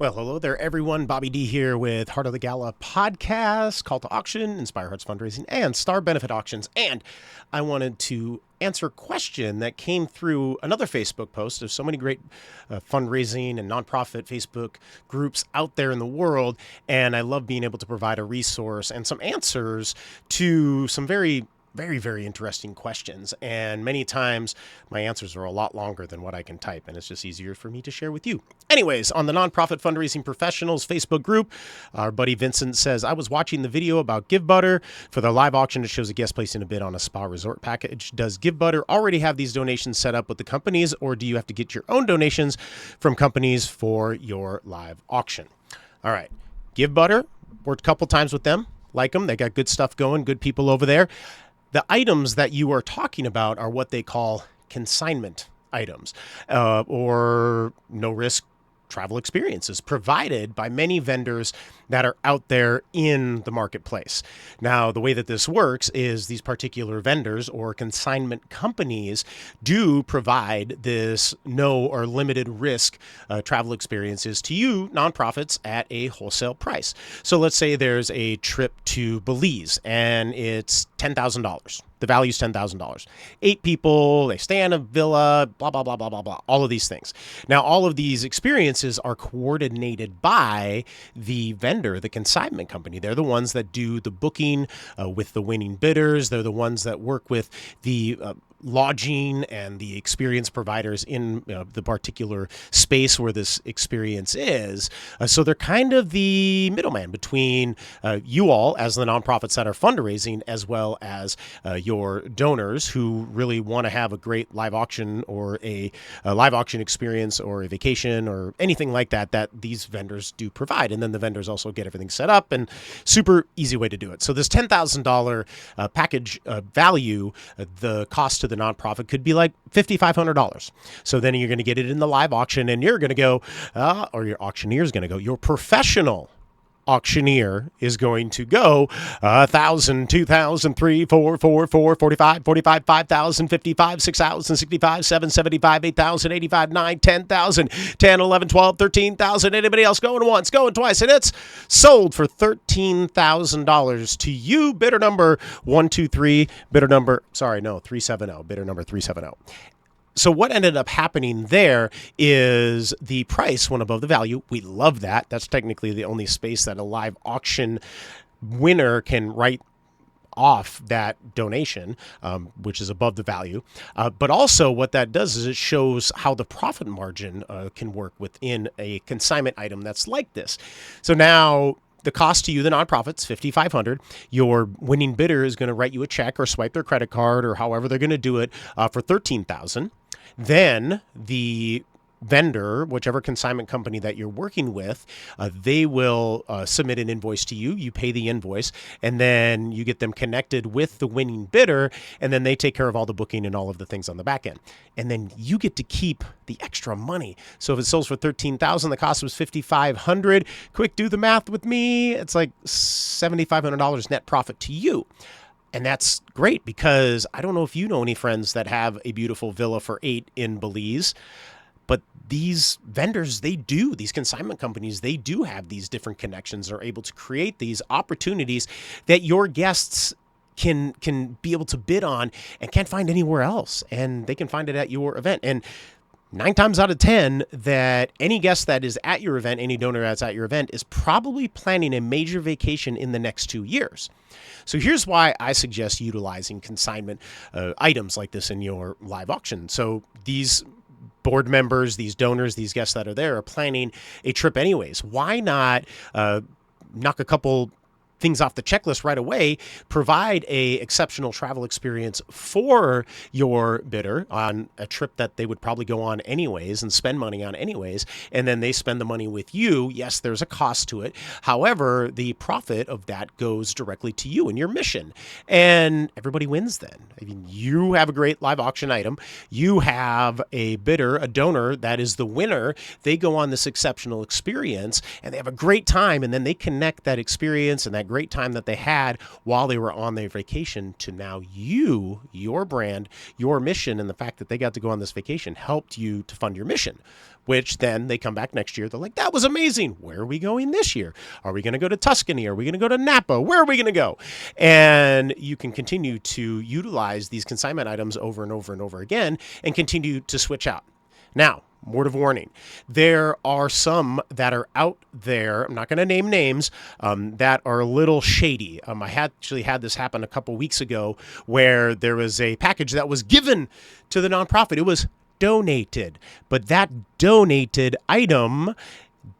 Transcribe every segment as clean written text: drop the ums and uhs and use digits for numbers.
Well, hello there, everyone. Bobby D here with Heart of the Gala podcast, Call to Auction, Inspire Hearts Fundraising, and Star Benefit Auctions. And I wanted to answer a question that came through another Facebook post. There's so many great fundraising and nonprofit Facebook groups out there in the world, and I love being able to provide a resource and some answers to some very interesting questions. And many times my answers are a lot longer than what I can type, and it's just easier for me to share with you. Anyways, on the Nonprofit Fundraising Professionals Facebook group, our buddy Vincent says, I was watching the video about GiveButter. For their live auction, it shows a guest placing a bid on a spa resort package. Does GiveButter already have these donations set up with the companies, or do you have to get your own donations from companies for your live auction? All right, GiveButter, worked a couple times with them. Like them. They got good stuff going, good people over there. The items that you are talking about are what they call consignment items, or no-risk travel experiences provided by many vendors that are out there in the marketplace. Now, the way that this works is these particular vendors or consignment companies do provide this no or limited risk travel experiences to you, nonprofits, at a wholesale price. So let's say there's a trip to Belize and it's $10,000. The value is $10,000. 8 people, they stay in a villa, blah, blah, blah, blah, blah, blah, all of these things. Now, all of these experiences are coordinated by the vendor, the consignment company. They're the ones that do the booking with the winning bidders. They're the ones that work with the lodging and the experience providers in the particular space where this experience is. So they're kind of the middleman between you all as the nonprofits that are fundraising, as well as your donors who really want to have a great live auction or a live auction experience or a vacation or anything like that these vendors do provide. And then the vendors also get everything set up, and super easy way to do it. So this $10,000 package value, the cost to the nonprofit could be like $5,500. So then you're going to get it in the live auction, and you're going to go, or your auctioneer is going to go, your professional auctioneer is going to go 1,000, 2,000, 3, 4, 4, 4, 45, 45, 5,000, 55, 6,000, 65, 7, 75, 8,000, 85, 9, 10,000, 10, 11, 12, 13,000. Anybody else going once, going twice, and it's sold for $13,000 to you. Bidder number 123, bidder number, 370, bidder number 370. So what ended up happening there is the price went above the value. We love that. That's technically the only space that a live auction winner can write off that donation, which is above the value. But also what that does is it shows how the profit margin can work within a consignment item that's like this. So now the cost to you, the nonprofit's $5,500. Your winning bidder is going to write you a check or swipe their credit card or however they're going to do it for $13,000. Then the vendor, whichever consignment company that you're working with, they will submit an invoice to you. You pay the invoice, and then you get them connected with the winning bidder, and then they take care of all the booking and all of the things on the back end. And then you get to keep the extra money. So if it sells for $13,000, the cost was $5,500. Quick, do the math with me. It's like $7,500 net profit to you. And that's great, because I don't know if you know any friends that have a beautiful villa for 8 in Belize, but these vendors, these consignment companies, they do have these different connections, are able to create these opportunities that your guests can be able to bid on and can't find anywhere else. And they can find it at your event. And 9 times out of 10, that any guest that is at your event, any donor that's at your event, is probably planning a major vacation in the next 2 years. So here's why I suggest utilizing consignment items like this in your live auction. So these board members, these donors, these guests that are there are planning a trip anyways. Why not knock a couple things off the checklist right away, provide a exceptional travel experience for your bidder on a trip that they would probably go on anyways and spend money on anyways, and then they spend the money with you. Yes, there's a cost to it. However, the profit of that goes directly to you and your mission, and everybody wins then. I mean, you have a great live auction item. You have a bidder, a donor that is the winner. They go on this exceptional experience and they have a great time, and then they connect that experience and that great time that they had while they were on their vacation to now you, your brand, your mission, and the fact that they got to go on this vacation helped you to fund your mission. which then they come back next year. They're like, that was amazing. Where are we going this year? Are we going to go to Tuscany? Are we going to go to Napa? Where are we going to go? And you can continue to utilize these consignment items over and over and over again and continue to switch out. Now, word of warning, there are some that are out there, I'm not going to name names, that are a little shady. I actually had this happen a couple weeks ago where there was a package that was given to the nonprofit. It was donated, but that donated item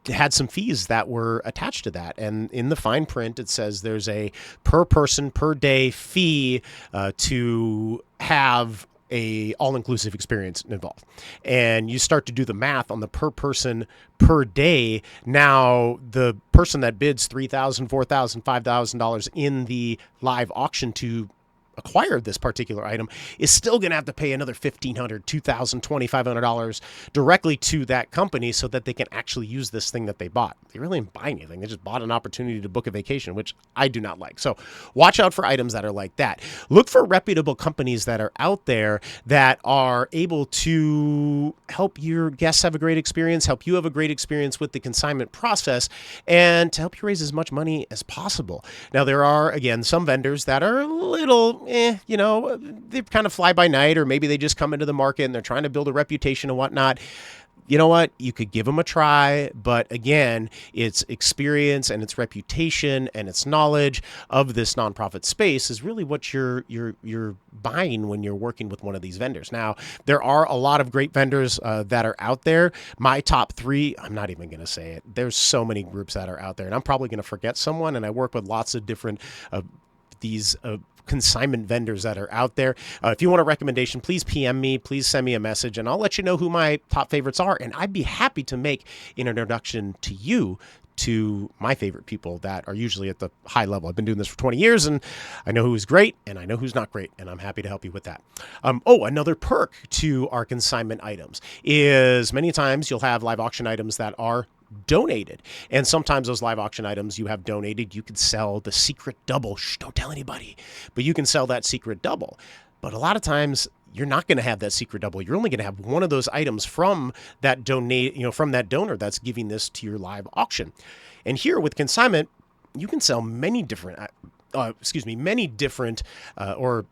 had some fees that were attached to that. And in the fine print, it says there's a per person per day fee to have a all-inclusive experience involved. And you start to do the math on the per person per day. Now, the person that bids $3,000, $4,000, $5,000 in the live auction to acquire this particular item is still going to have to pay another $1,500, $2,000, $2,500 directly to that company so that they can actually use this thing that they bought. They really didn't buy anything. They just bought an opportunity to book a vacation, which I do not like. So watch out for items that are like that. Look for reputable companies that are out there that are able to help your guests have a great experience, help you have a great experience with the consignment process, and to help you raise as much money as possible. Now, there are, again, some vendors that are a little they kind of fly by night, or maybe they just come into the market and they're trying to build a reputation and whatnot. You know what? You could give them a try, but again, it's experience and its reputation and its knowledge of this nonprofit space is really what you're buying when you're working with one of these vendors. Now, there are a lot of great vendors that are out there. My top three, I'm not even going to say it. There's so many groups that are out there, and I'm probably going to forget someone. And I work with lots of different these consignment vendors that are out there. If you want a recommendation, please PM me, please send me a message, and I'll let you know who my top favorites are. And I'd be happy to make an introduction to you to my favorite people that are usually at the high level. I've been doing this for 20 years, and I know who's great and I know who's not great, and I'm happy to help you with that. Another perk to our consignment items is many times you'll have live auction items that are donated. And sometimes those live auction items you have donated, you could sell the secret double. Shh, don't tell anybody. But you can sell that secret double. But a lot of times you're not going to have that secret double. You're only going to have one of those items from that from that donor that's giving this to your live auction. And here with consignment, you can sell many different or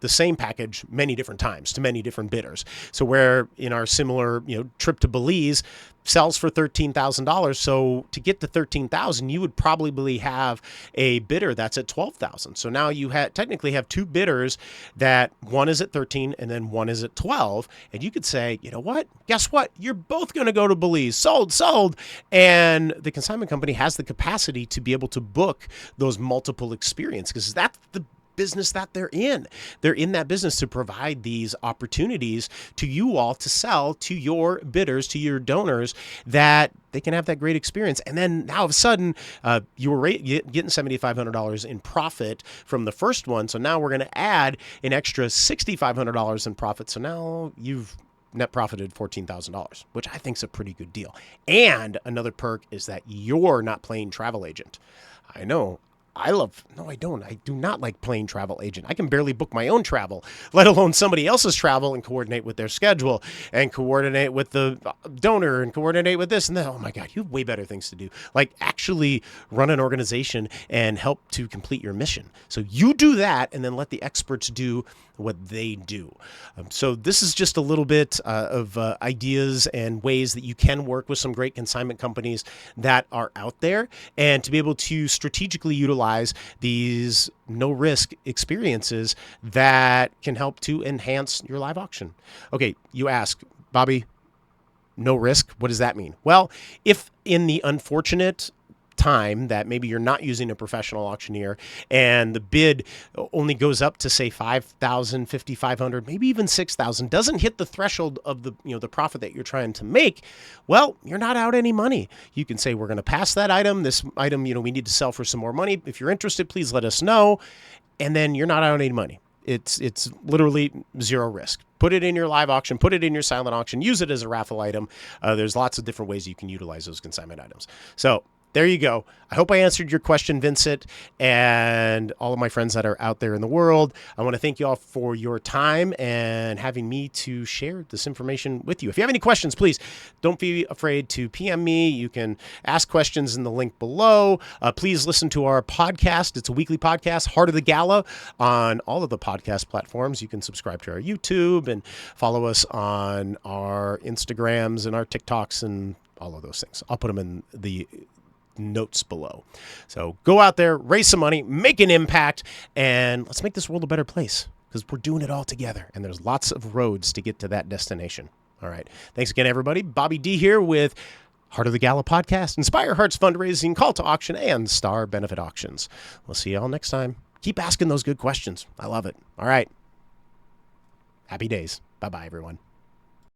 the same package many different times to many different bidders. So where in our similar, trip to Belize sells for $13,000. So to get to $13,000, you would probably have a bidder that's at $12,000. So now you technically have two bidders that one is at 13 and then one is at 12. And you could say, you know what? Guess what? You're both going to go to Belize. Sold. And the consignment company has the capacity to be able to book those multiple experiences, because that's the business that they're in. They're in that business to provide these opportunities to you all to sell to your bidders, to your donors, that they can have that great experience. And then now all of a sudden, you were getting $7,500 in profit from the first one. So now we're going to add an extra $6,500 in profit. So now you've net profited $14,000, which I think is a pretty good deal. And another perk is that you're not playing travel agent. I know. I do not like playing travel agent. I can barely book my own travel, let alone somebody else's travel, and coordinate with their schedule and coordinate with the donor and coordinate with this and that. Oh my God, you have way better things to do. Like actually run an organization and help to complete your mission. So you do that and then let the experts do what they do. So this is just a little bit of ideas and ways that you can work with some great consignment companies that are out there, and to be able to strategically utilize these no-risk experiences that can help to enhance your live auction. Okay, you ask, Bobby, no risk, what does that mean? Well, if in the unfortunate time that maybe you're not using a professional auctioneer and the bid only goes up to say $5,000, $5,500, maybe even $6,000, doesn't hit the threshold of the the profit that you're trying to make, well, you're not out any money. You can say, we're going to pass that item. This item, we need to sell for some more money. If you're interested, please let us know. And then you're not out any money. It's literally zero risk. Put it in your live auction, put it in your silent auction, use it as a raffle item. There's lots of different ways you can utilize those consignment items. So There you go. I hope I answered your question, Vincent, and all of my friends that are out there in the world. I want to thank you all for your time and having me to share this information with you. If you have any questions, please don't be afraid to PM me. You can ask questions in the link below. Please listen to our podcast. It's a weekly podcast, Heart of the Gala, on all of the podcast platforms. You can subscribe to our YouTube and follow us on our Instagrams and our TikToks and all of those things. I'll put them in the notes below. So go out there, raise some money, make an impact, and let's make this world a better place, because we're doing it all together, and there's lots of roads to get to that destination. All right. Thanks again, everybody. Bobby D here with Heart of the Gala podcast, Inspire Hearts Fundraising, Call to Auction, and Star Benefit Auctions. We'll see you all next time. Keep asking those good questions. I love it. All right. Happy days. Bye-bye, everyone.